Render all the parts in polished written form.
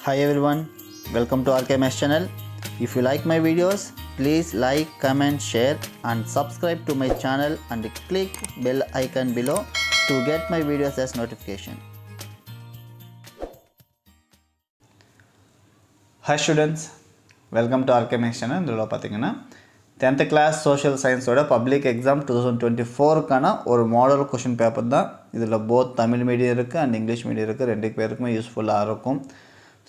Hi everyone, welcome to RKMS channel. If you like my videos, please like, comment, share and subscribe to my channel and click bell icon below to get my videos as notification. Hi students, welcome to RKMS channel. இதில் பார்த்தீங்கன்னா 10th class social science ஓட public exam 2024க்கான ஒரு model question paper தான். இதில் both Tamil medium இருக்குது and English medium இருக்குது. ரெண்டு பேருக்குமே யூஸ்ஃபுல்லாக இருக்கும்.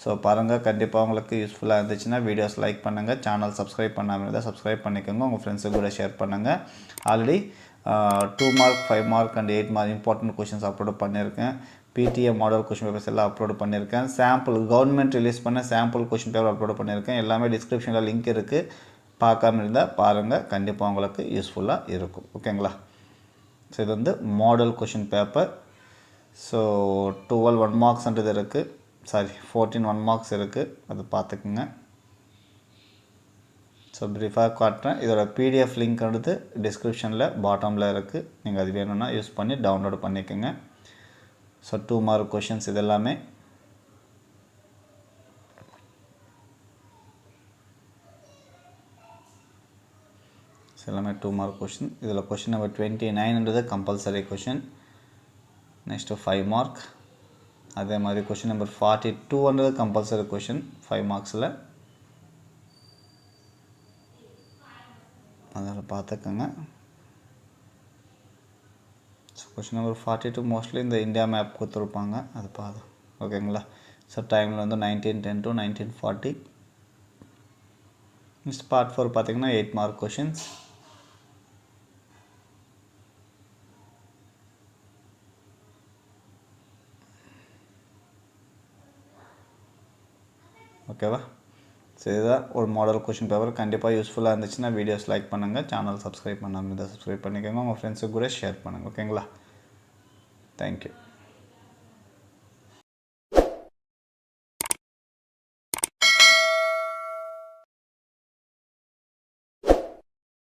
ஸோ பாருங்கள், கண்டிப்பாக உங்களுக்கு யூஸ்ஃபுல்லாக இருந்துச்சுன்னா வீடியோஸ் லைக் பண்ணுங்கள். சேனல் சப்ஸ்கிரைப் பண்ணாமல் இருந்தால் சப்ஸ்கிரைப் பண்ணிக்கோங்க. உங்கள் ஃப்ரெண்ட்ஸுக்கு கூட ஷேர் பண்ணுங்கள். Already 2 mark 5 mark and 8 mark important questions upload பண்ணியிருக்கேன். பிடிஏ மாடல் கொஷின் பேப்பர்ஸ் எல்லாம் அப்லோட் பண்ணியிருக்கேன். சாம்பிள் கவர்மெண்ட் ரிலீஸ் பண்ண சாம்பிள் கொஷின் பேப்பர் அப்லோட் பண்ணியிருக்கேன். எல்லாமே டிஸ்கிரிப்ஷனில் லிங்க் இருக்குது. பார்க்காம இருந்தால் பாருங்கள், கண்டிப்பாக உங்களுக்கு யூஸ்ஃபுல்லாக இருக்கும். ஓகேங்களா? ஸோ இது வந்து மாடல் கொஷின் பேப்பர். ஸோ 12 1 மார்க்ஸ்ன்றது இருக்குது. 14 1 மார்க்ஸ் இருக்குது. அது பார்த்துக்குங்க. ஸோ ப்ரீஃபாக காட்டுறேன். இதோட பிடிஎஃப் லிங்க்ன்றது டிஸ்கிரிப்ஷனில் பாட்டமில் இருக்குது. நீங்கள் அது வேணும்னா யூஸ் பண்ணி டவுன்லோட் பண்ணிக்கோங்க. ஸோ 2 மார்க் கொஷின்ஸ் இது எல்லாமே. எல்லாமே 2 மார்க் கொஷின். இதில் கொஷின் நம்பர் 29ன்றது கம்பல்சரி கொஷின். Next 5 mark. அதே மாதிரி கொஷின் நம்பர் 42ன்றது கம்பல்சரி கொஷின் 5 மார்க்ஸில். அதில் பார்த்துக்கோங்க. ஸோ கொஷின் நம்பர் 42 மோஸ்ட்லி இந்த இந்தியா மேப் கொடுத்துருப்பாங்க, அது பார்த்து. ஓகேங்களா? ஸோ டைமில் வந்து 1910 to 1940. நெக்ஸ்ட் பார்ட் 4 பார்த்திங்கன்னா 8 மார்க் கொஷின்ஸ். ஓகேவா? ஸோ இதுதான் ஒரு மாடல் கொஷின் பேப்பர். கண்டிப்பாக யூஸ்ஃபுல்லாக இருந்துச்சுன்னா வீடியோஸ் லைக் பண்ணுங்கள். சேனல் சப்ஸ்கிரைப் பண்ணாமல் இருந்தால் சப்ஸ்கிரைப் பண்ணிக்கோங்க. உங்கள் ஃப்ரெண்ட்ஸுக்கு கூட ஷேர் பண்ணுங்கள். ஓகேங்களா? தேங்க்யூ.